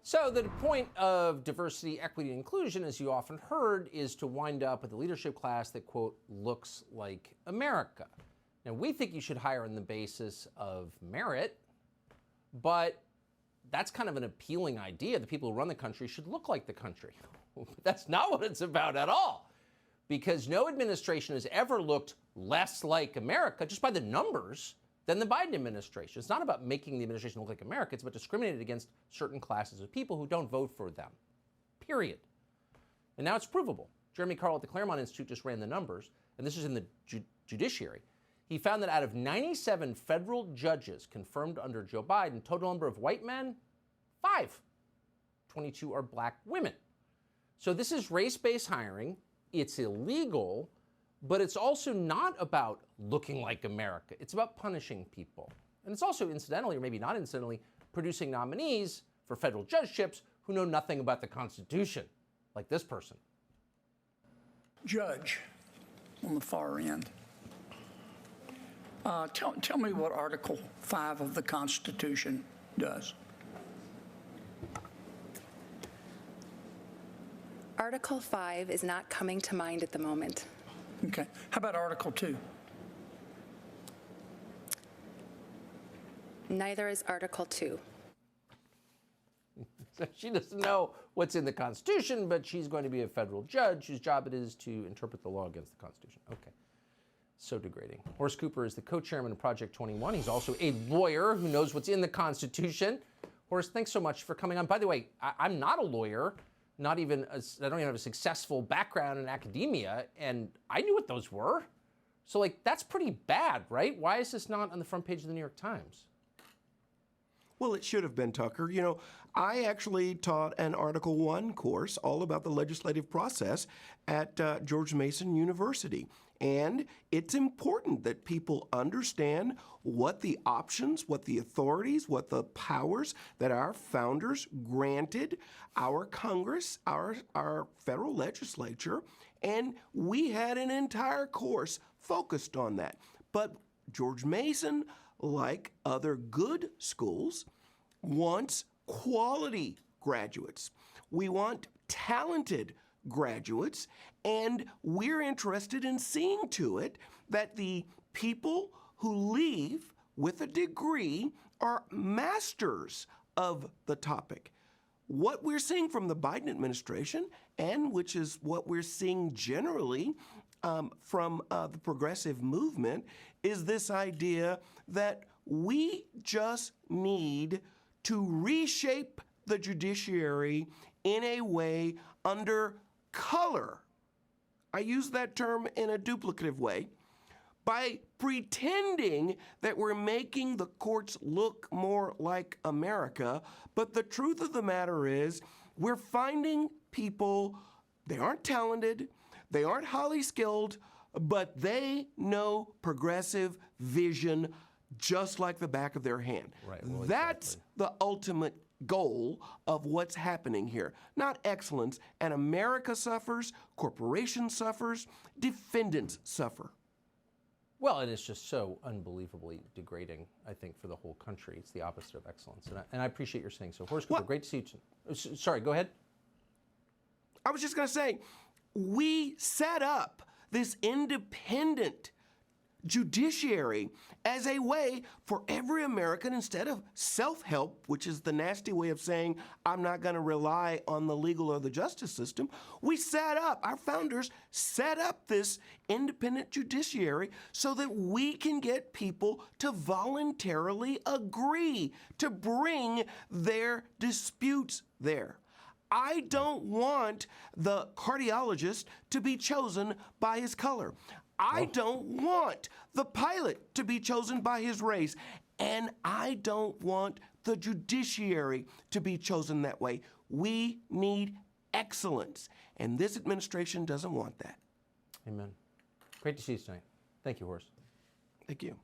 So the point of diversity, equity, and inclusion, as you often heard, is to wind up with a leadership class that, quote, looks like America. Now, we think you should hire on the basis of merit, but that's kind of an appealing idea. The people who run the country should look like the country. That's not what it's about at all, because no administration has ever looked less like America, just by the numbers, than the Biden administration. It's not about making the administration look like America. It's about discriminating against certain classes of people who don't vote for them, period. And now it's provable. Jeremy Carl at the Claremont Institute just ran the numbers, and this is in the Judiciary. He found that out of 97 federal judges confirmed under Joe Biden, total number of white men, 5. 22 are black women. So this is race-based hiring. It's illegal, but it's also not about looking like America. It's about punishing people. And it's also, incidentally, or maybe not incidentally, producing nominees for federal judgeships who know nothing about the Constitution, like this person. Judge on the far end. Tell me what Article 5 of the Constitution does. Article 5 is not coming to mind at the moment. Okay. How about Article 2? Neither is Article 2. So she doesn't know what's in the Constitution, but she's going to be a federal judge whose job it is to interpret the law against the Constitution. Okay. So degrading. Horace Cooper is the co-chairman of Project 21. He's also a lawyer who knows what's in the Constitution. Horace, thanks so much for coming on. By the way, I'm not a lawyer. I don't even have a successful background in academia, and I knew what those were. So, like, that's pretty bad, right? Why is this not on the front page of the New York Times? Well, it should have been, Tucker. You know, I actually taught an Article 1 course all about the legislative process at George Mason University. And it's important that people understand what the options, what the authorities, what the powers that our founders granted our Congress, our federal legislature, and we had an entire course focused on that. But George Mason, like other good schools, wants quality graduates. We want talented graduates, and we're interested in seeing to it that the people who leave with a degree are masters of the topic. What we're seeing from the Biden administration, and which is what we're seeing generally from the progressive movement, is this idea that we just need to reshape the judiciary in a way under color. I use that term in a duplicative way. By pretending that we're making the courts look more like America, but the truth of the matter is we're finding people, they aren't talented, they aren't highly skilled, but they know progressive vision just like the back of their hand. Right, well, that's exactly the ultimate goal of what's happening here, not excellence. And America suffers, corporations suffers, defendants suffer. Well, and it's just so unbelievably degrading, I think, for the whole country. It's the opposite of excellence. And I appreciate your saying so. Horace Cooper, great to see you. Sorry, go ahead. I was just going to say, we set up this independent judiciary as a way for every American, instead of self-help, which is the nasty way of saying I'm not going to rely on the legal or the justice system, our founders set up this independent judiciary so that we can get people to voluntarily agree to bring their disputes there. I don't want the cardiologist to be chosen by his color. I don't want the pilot to be chosen by his race. And I don't want the judiciary to be chosen that way. We need excellence. And this administration doesn't want that. Amen. Great to see you tonight. Thank you, Horace. Thank you.